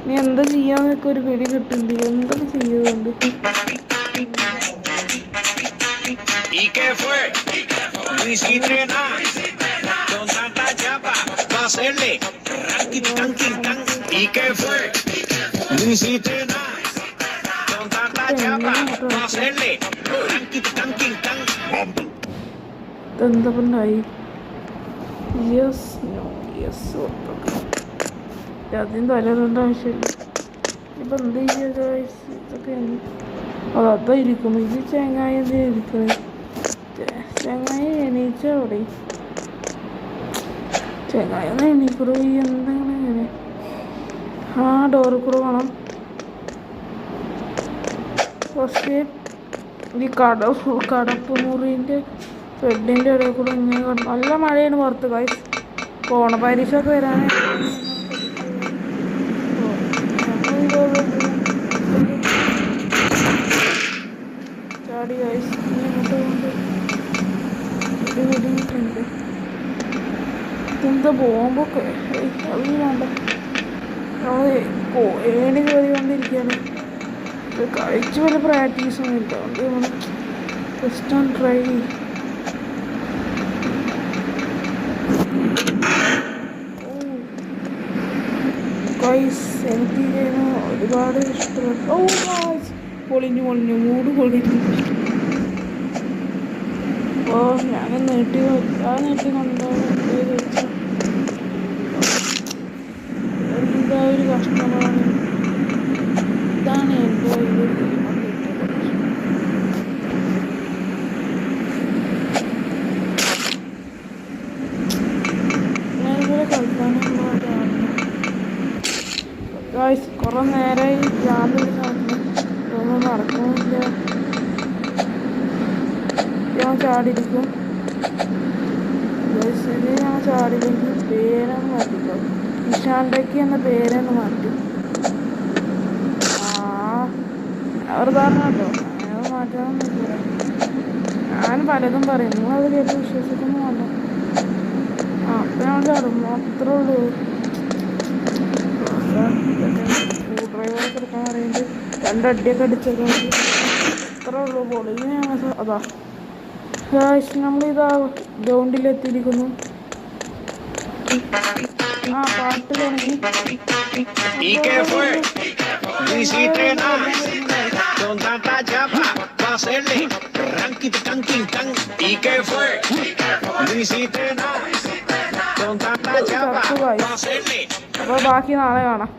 നീ എന്താ ചെയ്യാന്നൊക്കെ ഒരു പിടി കിട്ടുന്നുണ്ട്. എന്തൊക്കെ ചെയ്യുന്നുണ്ട്. ¿Y qué fue? No hiciste nada. Con tanta chapa, va a hacerle ranking, tanking, tan. ¿Y qué fue? No hiciste nada. Con tanta chapa, va a hacerle ranking, tanking, tan. എന്താ ഉണ്ടായി? Yes no yes ആദ്യം തലേണ്ട ആവശ്യമില്ല. ഇപ്പം എന്ത് ചെയ്യുക? ഇതൊക്കെയാണ് അതായിരിക്കും. ഇത് ചെങ്ങായി എന്ത് ഇരിക്കണേ? ചെങ്ങായി എണീച്ച അവിടെ ചെങ്ങായി ഒന്ന് എണീക്കൂടെ? എന്താണ് ഇങ്ങനെ? ആ ഡോറിൽ കൂടെ വേണം. ഫസ്റ്റ് ഈ കടപ്പ് മുറിൻ്റെ ബെഡിൻ്റെ ഇടയിൽ കൂടെ ഇങ്ങനെ നല്ല മഴയാണ് പുറത്ത്. ഗൈസ് ഓണ പരീക്ഷ ഒക്കെ വരാൻ ചാടി ഗൈസ് ഇങ്ങോട്ട് കൊണ്ട് വെടിയിട്ടുണ്ട്. ഇതെന്താ ബോംബൊക്കെ അത് വേണ്ട. നമ്മൾ ഏണി കയറി കൊണ്ടിരിക്കുകയാണ്. ഇത് കഴിച്ച് വല്ല പ്രാക്ടീസൊന്നും ഇല്ല. അതുകൊണ്ട് നമ്മൾ ജസ്റ്റ് ഓൺ ട്രൈ. ഗൈസ് എനിക്ക് ഒരുപാട് ഇഷ്ടപ്പെട്ടു. ഓ ഗൈസ് പൊളിഞ്ഞു മൂട് പൊളിഞ്ഞു. ഓ ഞാൻ നീട്ടി കൊണ്ടുപോകും. എന്താ ഒരു കഷ്ടമാണ്. ഇതാണ് എൻ്റെ ഇത്. ഞാനിവിടെ കളിക്കാനുള്ള ഗൈസ് കുറേ നേരമായി ജാമ്യം ഒന്നും നടക്കുന്നില്ല. ഞാൻ ചാടിയിരിക്കും. ഗൈസിന് ഞാൻ ചാടിയില്ലെങ്കിൽ പേരൊന്ന് മാറ്റിക്കോ. ഇഷാണ്ടയ്ക്ക് എന്ന പേരൊന്ന് മാറ്റി. അവർ പറഞ്ഞോ അത് മാറ്റാമെന്നില്ല. ഞാൻ പലതും പറയും. നിങ്ങളത് കേട്ട് വിശ്വസിക്കുന്നു വേണ്ട. അപ്പം ഞാൻ ചാടും. അത്രേ ഉള്ളൂ. സ്ക്രൂ ഡ്രൈവറൊക്കെ എടുക്കാൻ പറയുന്നത് രണ്ടടിയൊക്കെ അടിച്ചൊക്കെ അത്രേ ഉള്ളൂ. പൊളിഞ്ഞ് ഞങ്ങൾ അതാ നമ്മളിതാ ഗ്രൗണ്ടിലെത്തിയിരിക്കുന്നു. ആ പാട്ട് തുടങ്ങി. അപ്പോൾ ബാക്കി നാളെ കാണാം.